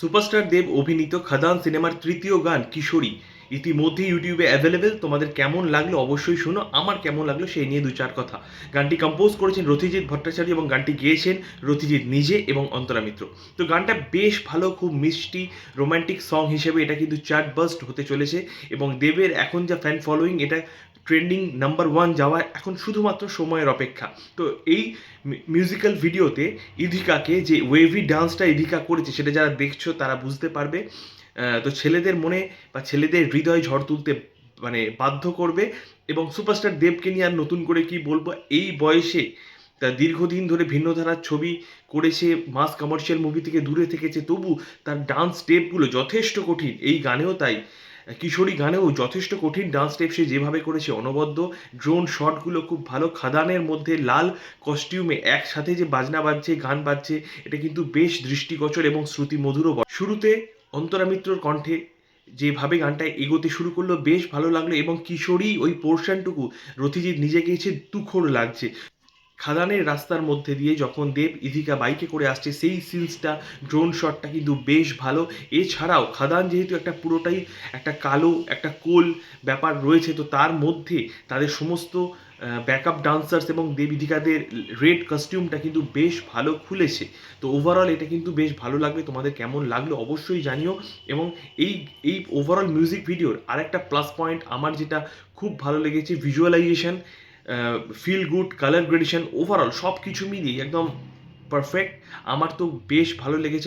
Superstar দেব অভিনীত খাদান সিনেমার তৃতীয় গান কিশোরী ইতিমধ্যে ইউটিউবে অ্যাভেলেবেল। তোমাদের কেমন লাগলো অবশ্যই শোনো, আমার কেমন লাগলো সেই নিয়ে দু চার কথা। গানটি কম্পোজ করেছেন রথিজিৎ ভট্টাচার্য এবং গানটি গেয়েছেন রথিজিৎ নিজে এবং অন্তরা মিত্র। তো গানটা বেশ ভালো, খুব মিষ্টি রোমান্টিক সং হিসেবে এটা কিন্তু চার্ট বাস্ট হতে চলেছে এবং দেবের এখন যা ফ্যান ফলোয়িং, এটা ট্রেন্ডিং নাম্বার ওয়ান যাওয়ার এখন শুধুমাত্র সময়ের অপেক্ষা। তো এই মিউজিক্যাল ভিডিওতে ইধিকাকে যে ওয়েভি ডান্সটা ইধিকা করেছে সেটা যারা দেখছো তারা বুঝতে পারবে। তো ছেলেদের মনে বা ছেলেদের হৃদয় ঝড় তুলতে মানে বাধ্য করবে। এবং সুপারস্টার দেবকে নিয়ে আর নতুন করে কি বলবো, এই বয়সে তা দীর্ঘদিন ধরে ভিন্ন ধারার ছবি করেছে, মাস কমার্শিয়াল মুভি থেকে দূরে থেকেছে, তবু তার ডান্স স্টেপগুলো যথেষ্ট কঠিন। এই গানেও তাই, কিশোরী গানেও যথেষ্ট কঠিন ডান্স স্টেপ সে যেভাবে করেছে, অনবদ্য ড্রোন শটগুলো খুব ভালো, খাদানের মধ্যে লাল কস্টিউমে একসাথে যে বাজনা বাজছে, গান বাজছে, এটা কিন্তু বেশ দৃষ্টিগোচর এবং শ্রুতিমধুরও বটে। শুরুতে অন্তরা মিত্রর কণ্ঠে যেভাবে গানটা এগোতে শুরু করলো বেশ ভালো লাগলো এবং কিশোরী ওই পোর্শনটুকু রথিজিৎ নিজে গেয়েছে, তুখোড় লাগছে। খাদানের রাস্তার মধ্যে দিয়ে যখন দেব ইধিকা বাইকে করে আসছে সেই সিনসটা, ড্রোন শটটা কিন্তু বেশ ভালো। এছাড়াও খাদান যেহেতু একটা পুরোটাই একটা কালো একটা কোল ব্যাপার রয়েছে, তো তার মধ্যে তাদের সমস্ত ব্যাকআপ ডান্সার্স এবং দেব ইধিকাদের রেড কস্টিউমটা কিন্তু বেশ ভালো খুলেছে। তো ওভারঅল এটা কিন্তু বেশ ভালো লাগবে। তোমাদের কেমন লাগলো অবশ্যই জানিও। এবং এই এই ওভারঅল মিউজিক ভিডিওর আরেকটা প্লাস পয়েন্ট আমার যেটা খুব ভালো লেগেছে, visualisation, feel good, colour gradation, overall সব কিছু মিলিয়ে একদম পারফেক্ট। আমার তো বেশ ভালো লেগেছে।